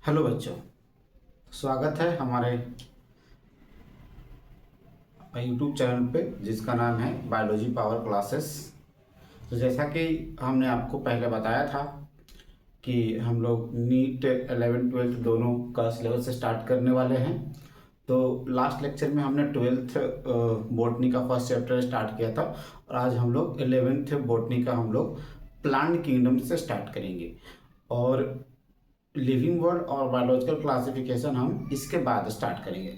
Hello बच्चों, स्वागत है हमारे यूट्यूब चैनल पे जिसका नाम है बायोलॉजी पावर क्लासेस। तो जैसा कि हमने आपको पहले बताया था कि हम लोग नीट 11th-12th दोनों का सिलेबस से स्टार्ट करने वाले हैं। तो लास्ट लेक्चर में हमने 12th बॉटनी का फर्स्ट चैप्टर स्टार्ट किया था और आज हम लोग 11th बॉटनी का हम लोग प्लांट किंगडम से स्टार्ट करेंगे और लिविंग वर्ल्ड और बायोलॉजिकल क्लासिफिकेशन हम इसके बाद स्टार्ट करेंगे।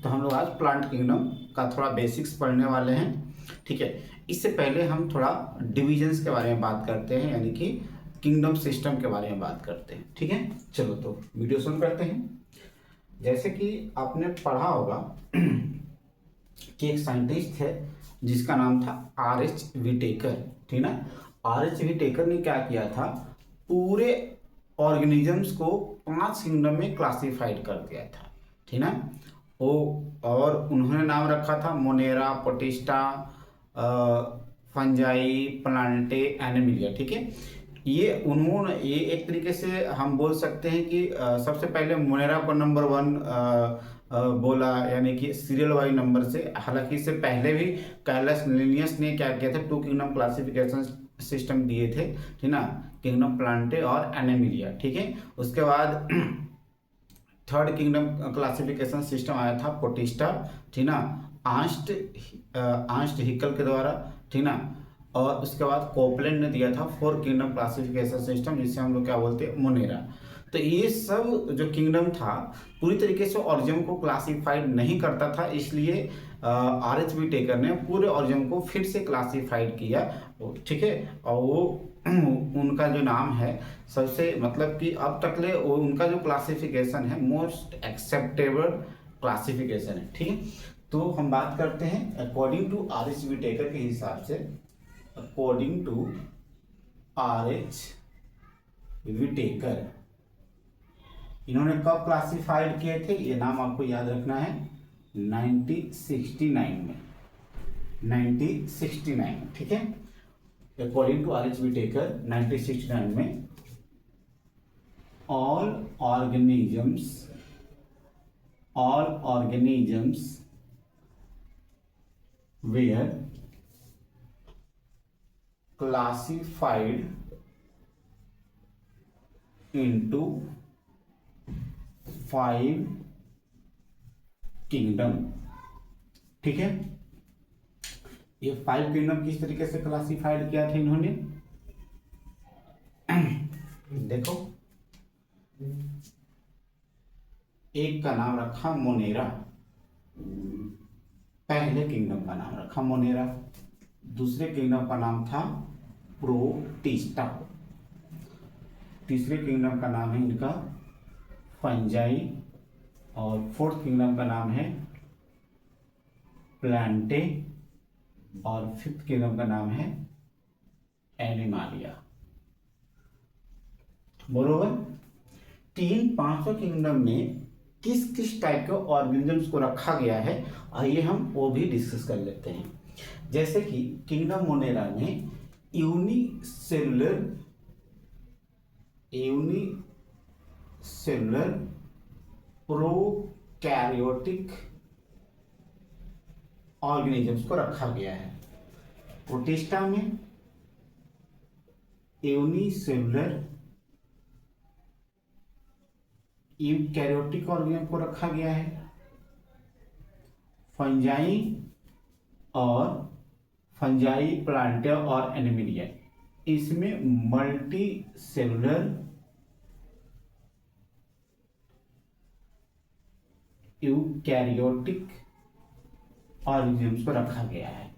तो हम लोग आज प्लांट किंगडम का थोड़ा बेसिक्स पढ़ने वाले हैं, ठीक है। इससे पहले हम थोड़ा डिविजन्स के बारे में बात करते हैं, यानी कि किंगडम सिस्टम के बारे में बात करते हैं, ठीक है। चलो तो वीडियो शुरू करते हैं। जैसे कि आपने पढ़ा होगा कि एक साइंटिस्ट है जिसका नाम था आर.एच. विटेकर, ठीक ना। आर.एच. विटेकर ने क्या किया था, पूरे ऑर्गेनिजम्स को 5 किंगडम में क्लासिफाइड कर दिया था, ठीक ना। वो और उन्होंने नाम रखा था मोनेरा, पोटिस्टा, फंजाई, प्लांटे, एनिमिलिया, ठीक है। ये एक तरीके से हम बोल सकते हैं कि सबसे पहले मोनेरा को नंबर 1 बोला, यानी कि सीरियल वाइज नंबर से। हालांकि इससे पहले भी कैलस लिनियस ने क्या किया था, 2 किंगडम क्लासिफिकेशन सिस्टम दिए थे, ठीक ना, किंगडम प्लांटे और एनिमिलिया, ठीक है। उसके बाद थर्ड किंगडम क्लासिफिकेशन सिस्टम आया था पोटिस्टा, ठीक ना, आंस्ट हिकल के द्वारा, ठीक ना। और उसके बाद कोपलैंड ने दिया था 4 किंगडम क्लासिफिकेशन सिस्टम, जिसे हम लोग क्या बोलते हैं, मोनेरा। तो ये सब जो किंगडम था पूरी तरीके से ऑर्गेनिज्म को क्लासिफाइड नहीं करता था, इसलिए आर.एच. विटेकर ने पूरे ऑर्गेनिज्म को फिर से क्लासिफाइड किया, ठीक है। और वो उनका जो नाम है सबसे, मतलब कि अब तक ले उनका जो क्लासिफिकेशन है मोस्ट एक्सेप्टेबल क्लासिफिकेशन है, ठीक है। तो हम बात करते हैं अकॉर्डिंग टू आर.एच. विटेकर के हिसाब से। According to RH. विटेकर इन्होंने कब क्लासिफाइड किए थे, ये नाम आपको याद रखना है, 1969 में, 1969, ठीक है। According to RH. विटेकर 1969 में all organisms were classified into 5 kingdom, ठीक है। ये 5 किंगडम किस तरीके से क्लासिफाइड किया था इन्होंने, देखो। एक का नाम रखा मोनेरा, पहले किंगडम का नाम रखा मोनेरा। दूसरे किंगडम का नाम था प्रोटिस्टा। तीसरे किंगडम का नाम है इनका फंजाई। और 4th किंगडम का नाम है प्लांटे। और 5th किंगडम का नाम है एनिमालिया, बरोबर। 5 किंगडम में किस किस टाइप के ऑर्गेनिजम्स को रखा गया है, आइए हम वो भी डिस्कस कर लेते हैं। जैसे कि किंगडम मोनेरा में यूनिसेलुलर प्रोकैरियोटिक ऑर्गेनिजम्स को रखा गया है। प्रोटिस्टा में यूनिसेलुलर यूकैरियोटिक ऑर्गेनिज्म को रखा गया है। फंजाई, प्लांटे और एनिमिलिया, इसमें मल्टी सेलुलर यूकैरियोटिक ऑर्गेनिज्म्स को रखा गया है,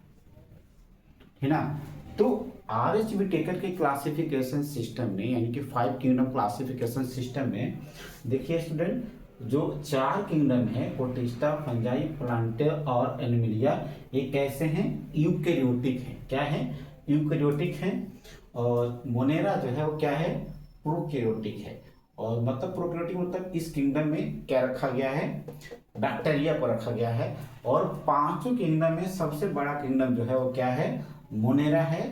है ना। तो आर.एच. विटेकर के क्लासिफिकेशन सिस्टम में, यानी कि 5 किंगडम क्लासिफिकेशन सिस्टम में, देखिए स्टूडेंट, जो 4 किंगडम है पोटिस्टा, फंजाई, प्लांटे और एनिमिलिया, ये कैसे हैं, यूकैरियोटिक है। क्या है, यूकैरियोटिक है। और मोनेरा जो है वो क्या है, प्रोकैरियोटिक है। और मतलब प्रोकैरियोटिक मतलब इस किंगडम में क्या रखा गया है, बैक्टीरिया को रखा गया है। और 5 किंगडम में सबसे बड़ा किंगडम जो है वो क्या है, मोनेरा है।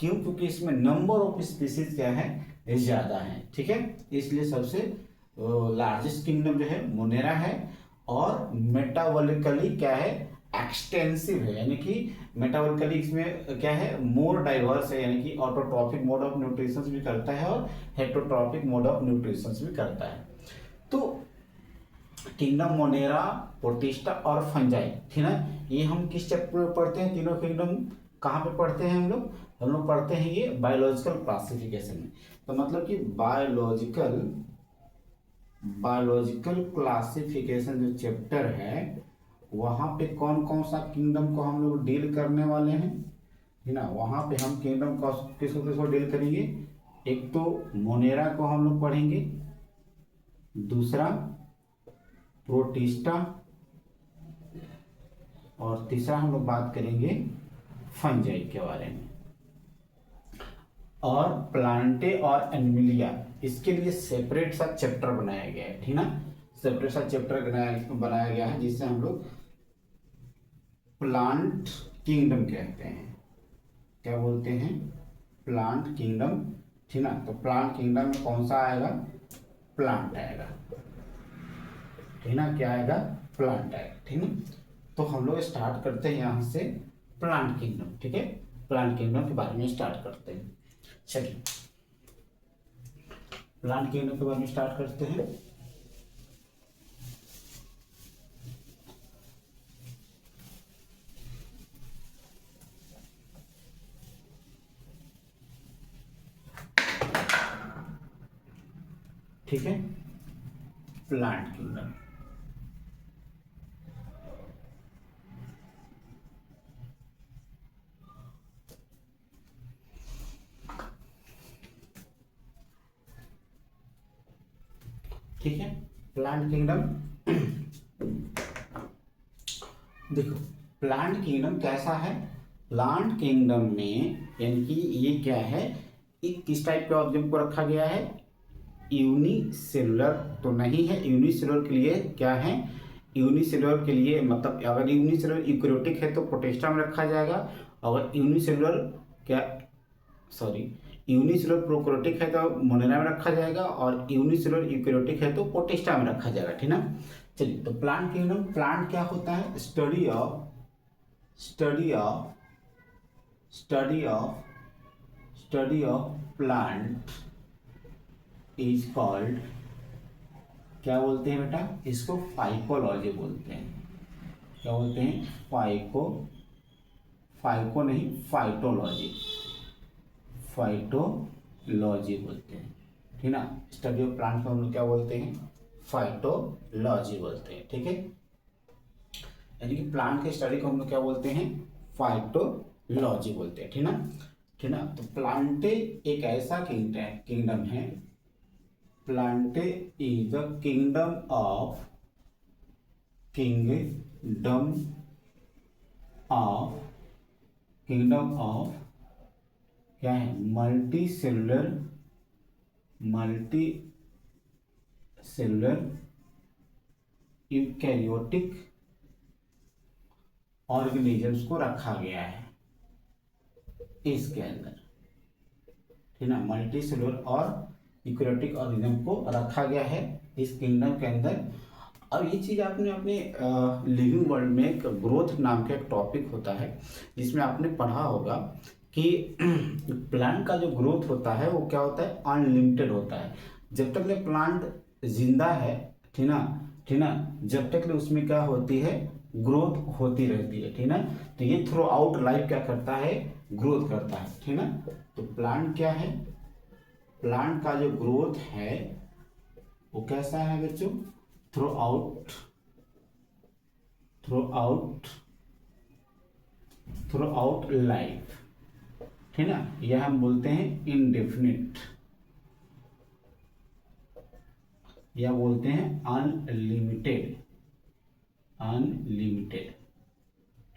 क्यों, क्योंकि इसमें नंबर ऑफ स्पीसीज क्या है, ज़्यादा हैं, ठीक है। इसलिए सबसे लार्जेस्ट किंगडम जो है मोनेरा है, और मेटाबॉलिकली क्या है, एक्सटेंसिव है, यानी कि मेटाबॉलिकली इसमें क्या है, मोर डाइवर्स है, यानी कि ऑटोट्रॉफिक मोड ऑफ न्यूट्रिशन भी करता है और हेटरोट्रॉफिक मोड ऑफ न्यूट्रिशन भी करता है। तो किंगडम मोनेरा, प्रोटिस्टा और फंजाई, ठीक है, ये हम किस चैप्टर में पढ़ते हैं? तीनों किंगडम कहाँ पे पढ़ते हैं हम लोग पढ़ते हैं ये बायोलॉजिकल क्लासिफिकेशन में। तो मतलब कि बायोलॉजिकल क्लासिफिकेशन जो चैप्टर है, वहाँ पे कौन कौन सा किंगडम को हम लोग डील करने वाले हैं, है ना। वहाँ पे हम किंगडम को किसको डील करेंगे? एक तो मोनेरा को हम लोग पढ़ेंगे, दूसरा प्रोटिस्टा, और तीसरा हम लोग बात करेंगे फंजाई के बारे में। और प्लांटे और एनिमलिया, इसके लिए सेपरेट सा चैप्टर बनाया गया है, ठीक ना। सेपरेट सा चैप्टर बनाया गया है, जिससे हम लोग प्लांट किंगडम कहते हैं। क्या बोलते हैं? प्लांट किंगडम, ठीक ना। तो प्लांट किंगडम में कौन सा आएगा? प्लांट आएगा, ठीक ना। क्या आएगा? प्लांट आएगा, ठीक ना। तो हम लोग स्टार्ट करते हैं यहाँ से प्लांट किंगडम, ठीक है। प्लांट किंगडम के बारे में स्टार्ट करते हैं। चलिए प्लांट किंगडम के बारे में स्टार्ट करते हैं। ठीक है, प्लांट किंगडम। ठीक है, प्लांट किंगडम। देखो प्लांट किंगडम कैसा है? प्लांट किंगडम में यानी कि ये क्या है, एक किस टाइप के ऑब्जेक्ट को रखा गया है? यूनिसेलुलर तो नहीं है। यूनिसेलुलर के लिए क्या है? यूनिसेलुलर के लिए मतलब अगर यूनिसेलुलर यूकैरियोटिक है तो प्रोटिस्टा में रखा जाएगा। अगर यूनिसेलुलर यूनिसेलुलर प्रोकैरियोटिक है तो मोनेरा में रखा जाएगा, और यूनिसेलुलर यूकैरियोटिक है तो प्रोटिस्टा में रखा जाएगा, ठीक ना। चलिए तो प्लांट किंगडम, प्लांट क्या होता है? Study of plant is called, क्या बोलते हैं बेटा? इसको फाइकोलॉजी बोलते हैं। क्या बोलते हैं? फाइको नहीं, फाइटोलॉजी बोलते हैं, ठीक ना। स्टडी ऑफ प्लांट को हम लोग क्या बोलते हैं? फाइटोलॉजी बोलते हैं, ठीक है। यानी कि प्लांट के स्टडी को हम लोग क्या बोलते हैं? फाइटोलॉजी बोलते हैं, ठीक ना। तो प्लांटे एक ऐसा किंगडम है, Plantae is the kingdom of क्या है? मल्टी सेलुलर यूकैरियोटिक ऑर्गेनिजम्स को रखा गया है इसके अंदर, ठीक ना। मल्टी सेलुलर और यूकैरियोटिक ऑर्गेनिज्म को रखा गया है इस किंगडम के अंदर। अब ये चीज़ आपने अपने लिविंग वर्ल्ड में एक ग्रोथ नाम का एक टॉपिक होता है, जिसमें आपने पढ़ा होगा कि प्लांट का जो ग्रोथ होता है वो क्या होता है? अनलिमिटेड होता है। जब तक ले प्लांट जिंदा है, ठीक ना, जब तक ले उसमें क्या होती है? ग्रोथ होती रहती है, ठीक ना। तो ये थ्रू आउट लाइफ क्या करता है? ग्रोथ करता है, ठीक ना। तो प्लांट क्या है? प्लांट का जो ग्रोथ है वो कैसा है बच्चों? थ्रू आउट लाइफ, ठीक ना। यह हम बोलते हैं इनडेफिनिट, या बोलते हैं अनलिमिटेड,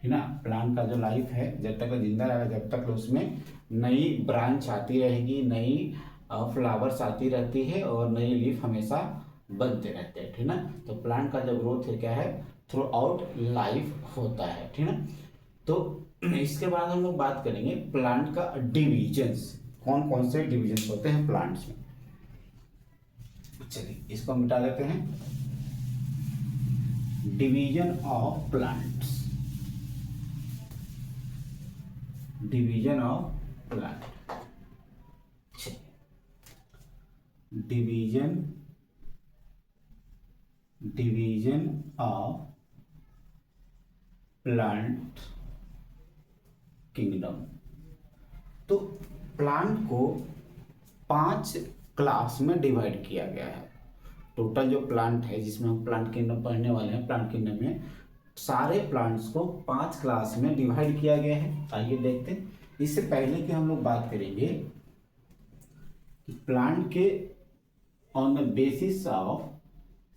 ठीक ना। प्लांट का जो लाइफ है, जब तक जिंदा रहेगा जब तक उसमें नई ब्रांच आती रहेगी, नई फ्लावर्स आती रहती है, और नई लीफ हमेशा बनते रहते हैं, ठीक ना। तो प्लांट का जो ग्रोथ है क्या है? थ्रू आउट लाइफ होता है, ठीक ना। तो इसके बाद हम लोग बात करेंगे प्लांट का डिविजन्स, कौन कौन से डिविजन्स होते हैं प्लांट्स में। चलिए इसको हम मिटा लेते हैं। Division of plants, division of plant, division, division of plant kingdom. तो प्लांट को 5 क्लास में डिवाइड किया गया है। टोटल जो प्लांट है जिसमें हम प्लांट किंगडम पढ़ने वाले हैं, प्लांट किंगडम में सारे प्लांट्स को 5 क्लास में डिवाइड किया गया है। आइए देखते हैं। इससे पहले कि हम लोग बात करेंगे कि प्लांट के on the basis of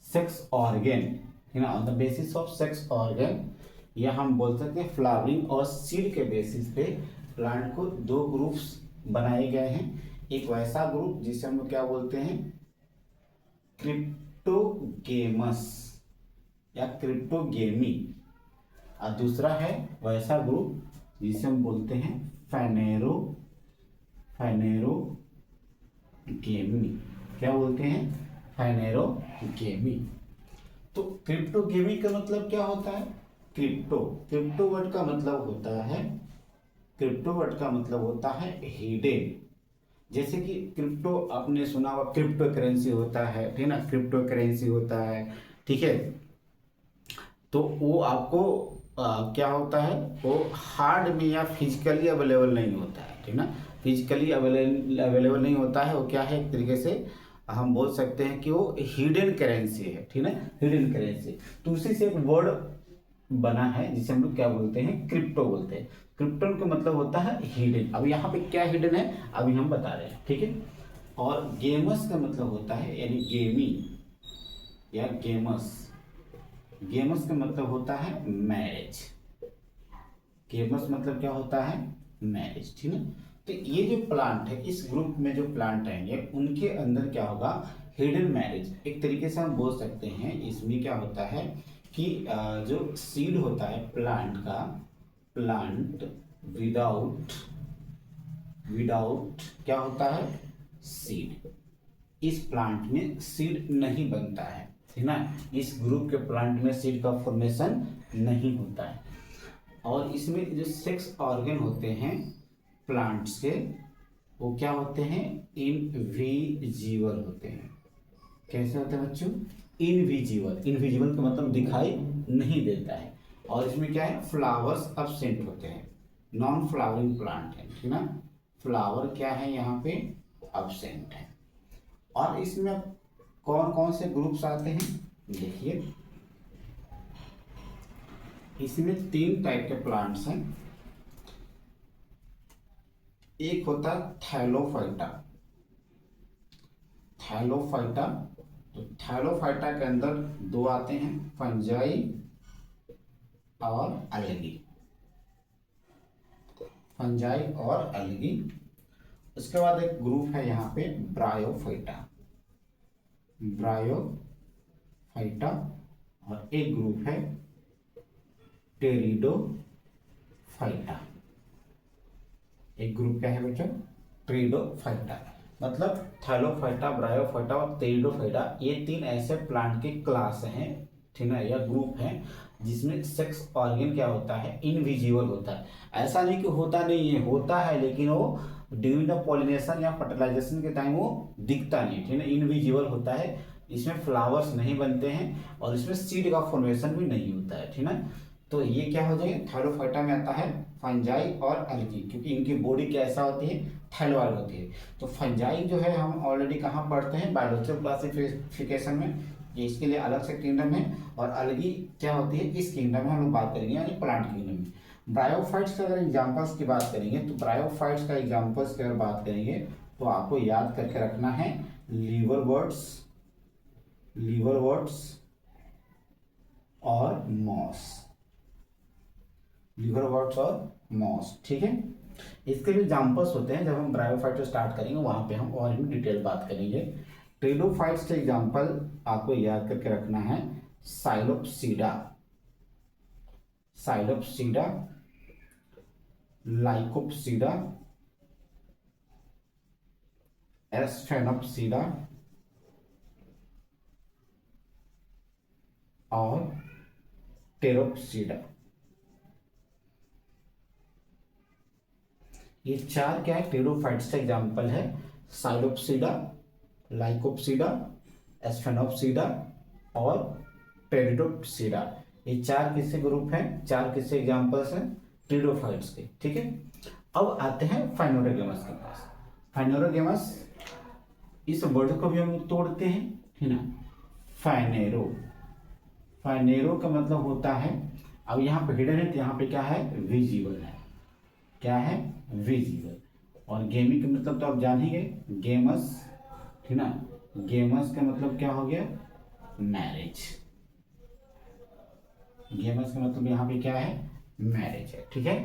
sex organ, है ना, on the basis of sex organ, या हम बोल सकते हैं फ्लावरिंग और सीड के बेसिस पे प्लांट को 2 ग्रुप्स बनाए गए हैं। एक वैसा ग्रुप जिसे हम लोग क्या बोलते हैं, क्रिप्टोगेमस या क्रिप्टोगेमी, और दूसरा है वैसा ग्रुप जिसे हम बोलते हैं फेनेरो, फेनेरोगेमी। क्या बोलते हैं, फेनेरोगेमी। तो क्रिप्टोगेमी का मतलब क्या होता है, क्रिप्टो वर्ड का मतलब होता है, क्रिप्टो वर्ड का मतलब होता है हिडन। जैसे कि क्रिप्टो आपने सुना हुआ, क्रिप्टो करेंसी होता है, ठीक है ना, क्रिप्टो करेंसी होता है, ठीक है। तो वो आपको क्या होता है, वो हार्ड में या फिजिकली अवेलेबल नहीं होता है, ठीक ना, फिजिकली अवेलेबल नहीं होता है। वो क्या है, एक तरीके से हम बोल सकते हैं कि वो हिडन करेंसी है, ठीक है, हिडन करेंसी। तो उसी से एक वर्ड बना है जिसे हम लोग क्या बोलते हैं, क्रिप्टो बोलते हैं। क्रिप्टो का मतलब होता है हिडन। अब यहाँ पे क्या हिडन है अभी हम बता रहे हैं, ठीक है। और गेमस का मतलब होता है, यानी गेमी या गेमस, गेमस का मतलब होता है मैरिज। गेमस मतलब क्या होता है, मैरिज, ठीक है। तो ये जो प्लांट है, इस ग्रुप में जो प्लांट आएंगे उनके अंदर क्या होगा, हिडन मैरिज। एक तरीके से हम बोल सकते हैं इसमें क्या होता है कि जो सीड होता है प्लांट का, प्लांट विदाउट, विदाउट क्या होता है, सीड। इस प्लांट में सीड नहीं बनता है, ठीक ना, इस ग्रुप के प्लांट में सीड का फॉर्मेशन नहीं होता है। और इसमें जो सेक्स ऑर्गन होते हैं प्लांट्स के, वो क्या होते हैं, इनविजिबल होते हैं। कैसे होते हैं बच्चों, इनविजिबल। इनविजिबल का मतलब दिखाई नहीं देता है। और इसमें क्या है, फ्लावर्स अब्सेंट होते हैं, नॉन फ्लावरिंग प्लांट है, ठीक ना, फ्लावर क्या है यहाँ पे, अब्सेंट है। और इसमें कौन कौन से ग्रुप्स आते हैं, देखिए इसमें 3 टाइप के प्लांट्स हैं। एक होता है थैलोफाइटा, थैलोफाइटा। तो थैलोफाइटा के अंदर 2 आते हैं, फंजाई और अलगी, फंजाई और अलगी। उसके बाद एक ग्रुप है यहाँ पे ब्रायोफाइटा, ब्रायोफाइटा। और एक ग्रुप है टेरिडोफाइटा। एक ग्रुप क्या है बच्चों, टेरिडोफाइटा। मतलब थैलोफाइटा, ब्रायोफाइटा और टेरिडोफाइटा, ये 3 ऐसे प्लांट के क्लास हैं, ठीक है, या ग्रुप हैं जिसमें सेक्स ऑर्गन क्या होता है, इनविजिबल होता है। ऐसा नहीं कि होता नहीं है, होता है, लेकिन वो ड्यूरिंग द पॉलिनेशन या फर्टिलाइजेशन के टाइम वो दिखता नहीं, ठीक है, इनविजिबल होता है। इसमें फ्लावर्स नहीं बनते हैं और इसमें सीड का फॉर्मेशन भी नहीं होता है, ठीक है। तो ये क्या हो जाएगा, थैलोफाइटा में आता है फंजाई और अलगी, क्योंकि इनकी बॉडी कैसा होती है, थैलोइड होती है। तो फंजाई जो है हम ऑलरेडी कहाँ पढ़ते हैं, बायोलॉजिकल क्लासिफिकेशन में, ये इसके लिए अलग से किंगडम है। और अलगी क्या होती है, इस किंगडम में हम लोग बात करेंगे, यानी प्लांट किंगडम में। ब्रायोफाइट्स का अगर एग्जाम्पल्स की बात करेंगे, तो ब्रायोफाइट्स का एग्जाम्पल्स की अगर बात करेंगे तो आपको याद करके रखना है लीवरवर्ट्स, लीवरवर्ट्स और मॉस, लीवरवर्ट्स और मॉस, ठीक है। इसके भी एग्जाम्पल्स होते हैं, जब हम ब्रायोफाइट स्टार्ट करेंगे वहां पे हम और भी डिटेल बात करेंगे। टेरिडोफाइट्स के एग्जाम्पल आपको याद करके रखना है, साइलोप्सीडा, साइलोप्सीडा, लाइकोप्सीडा, एस्फेनोप्सीडा और टेरोप्सिडा। ये चार क्या है, टेरोफाइट्स का एग्जाम्पल है। साइलोप्सिडा, लाइकोप्सिडा, एस्फेनोप्सिडा और टेरिडोप्सिडा। ये चार किसके ग्रुप हैं, चार किसके एग्जाम्पल्स हैं, टेरोफाइट्स के। ठीक है, अब आते हैं फाइनोरोगेमस के पास। फाइनोरोगेमस, इस वर्ड को भी हम तोड़ते हैं, है ना। फाइनेरो, फाइनेरो का मतलब होता है, अब यहाँ पे हिडन है तो यहाँ पे क्या है, विजिबल है। क्या है, विजिबल। और गेमी का मतलब तो आप जान ही गए, गेमस, ठीक ना। गेमस का मतलब क्या हो गया, मैरिज। गेमस का मतलब यहाँ पे क्या है, मैरिज है। ठीक है,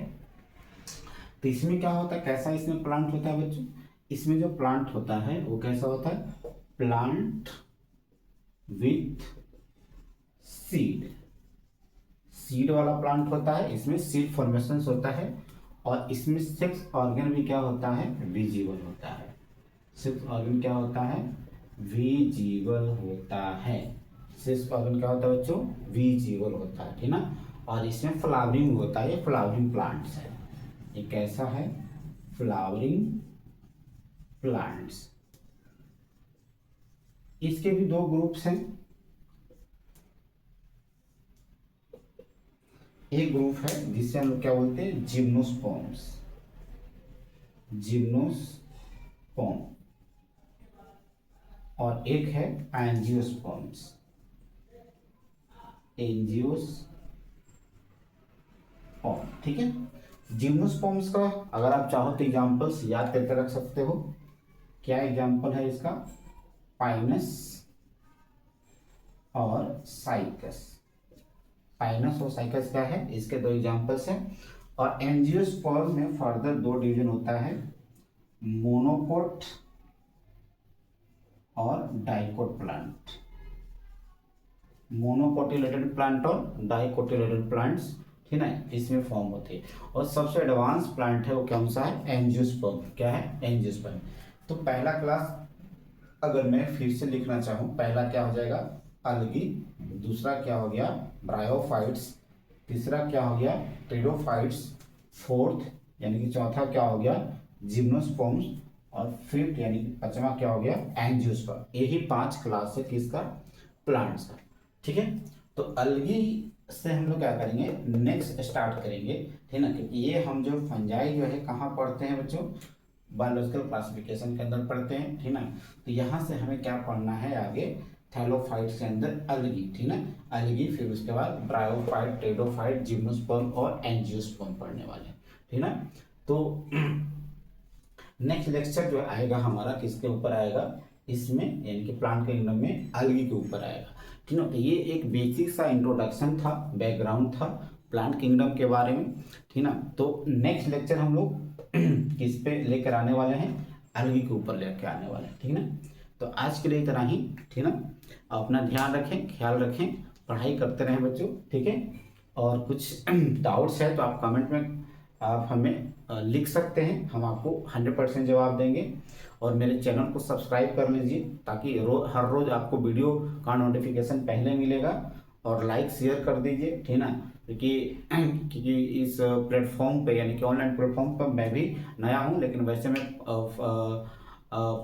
तो इसमें क्या होता है, कैसा इसमें प्लांट होता है बच्चों, इसमें जो प्लांट होता है वो कैसा होता है, प्लांट विथ सीड। सीड वाला प्लांट होता है, इसमें सीड फॉर्मेशन होता है, और इसमें सेक्स ऑर्गन भी क्या होता है, विजिबल होता है। सेक्स ऑर्गन क्या होता है, विजिबल होता है। सेक्स ऑर्गन क्या होता है बच्चों, विजिबल होता है, ठीक ना। और इसमें फ्लावरिंग होता है, ये फ्लावरिंग प्लांट्स है। ये कैसा है, फ्लावरिंग प्लांट्स। इसके भी दो ग्रुप्स हैं। एक ग्रुप है जिसे हम लोग क्या बोलते हैं, जिम्नोस्पर्म्स। जिम्नोस्पर्म। और एक है एंजियोस्पर्म्स। एंजियोस्पर्म, ठीक है। जिम्नोस्पर्म्स का अगर आप चाहो तो एग्जांपल्स याद करके रख सकते हो। क्या एग्जांपल है इसका, पाइनस और साइकस। पाइनस और साइकस क्या है, इसके दो एग्जांपल्स हैं। और एंजियोस्पर्म में फर्दर दो डिवीजन होता है, मोनोकोट और डाइकोट प्लांट। मोनोकोटिलेटेड प्लांट और डाइकोटिलेटेड प्लांट्स, ठीक है, इसमें फॉर्म होते हैं। और सबसे एडवांस प्लांट है वो कौन सा है, एंजियोस्पर्म। क्या है, एंजियोस्पर्म। तो पहला क्लास अगर मैं फिर से लिखना चाहूँ, पहला क्या हो जाएगा, अलगी। दूसरा क्या हो गया, ब्रायोफाइट्स। तीसरा क्या हो गया, टेरोफाइट्स। फोर्थ यानी कि चौथा क्या हो गया, जिम्नोस्पर्म्स। और फिफ्थ यानी कि पांचवा क्या हो गया, एंजियोस्पर्म। यही 5 क्लास है किसका, प्लांट्स का। ठीक है, तो अलगी से हम लोग क्या करेंगे, नेक्स्ट स्टार्ट करेंगे, ठीक ना। क्योंकि ये हम जो फंजाई जो है कहाँ पढ़ते हैं बच्चों, बायोलॉजिकल क्लासिफिकेशन के अंदर पढ़ते हैं, ठीक ना। तो यहाँ से हमें क्या पढ़ना है आगे, थैलोफाइट्स के अंदर अलगी, ठीक ना। अलगी, फिर उसके बाद ब्रायोफाइट, टेरोफाइट, जिम्नोस्पर्म और एंजियोस्पर्म पढ़ने वाले हैं, ठीक ना। तो नेक्स्ट लेक्चर जो आएगा हमारा किसके ऊपर आएगा, इसमें यानी कि प्लांट किंगडम में अलगी के ऊपर आएगा, ठीक ना। तो ये एक बेसिक सा इंट्रोडक्शन था, बैकग्राउंड था प्लांट किंगडम के बारे में, ठीक ना। तो नेक्स्ट लेक्चर हम लोग किस पे लेकर आने वाले हैं, अलगी के ऊपर लेकर आने वाले हैं, ठीक ना। तो आज के लिए इतना ही, ठीक ना। अपना ध्यान रखें, ख्याल रखें, पढ़ाई करते रहें बच्चों, ठीक है। और कुछ डाउट्स है तो आप कमेंट में आप हमें लिख सकते हैं, हम आपको 100% जवाब देंगे। और मेरे चैनल को सब्सक्राइब कर लीजिए ताकि हर रोज़ आपको वीडियो का नोटिफिकेशन पहले मिलेगा। और लाइक शेयर कर दीजिए, ठीक ना। क्योंकि इस प्लेटफॉर्म पे यानी कि ऑनलाइन प्लेटफॉर्म पर मैं भी नया हूँ, लेकिन वैसे मैं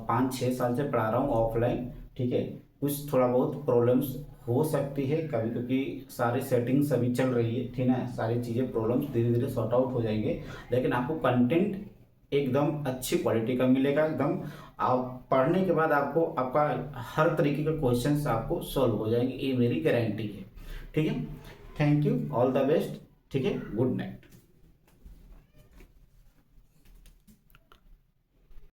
5-6 साल से पढ़ा रहा हूँ ऑफलाइन, ठीक है। कुछ थोड़ा बहुत प्रॉब्लम्स हो सकती है कभी, क्योंकि सारी सेटिंग्स अभी चल रही है, ठीक है। सारी चीज़ें प्रॉब्लम्स धीरे धीरे सॉर्ट आउट हो जाएंगे, लेकिन आपको कंटेंट एकदम अच्छी क्वालिटी का मिलेगा। एकदम आप पढ़ने के बाद आपको आपका हर तरीके के क्वेश्चंस आपको सॉल्व हो जाएंगे, ये मेरी गारंटी है, ठीक है। Thank you, all the best, ठीक है, गुड नाइट।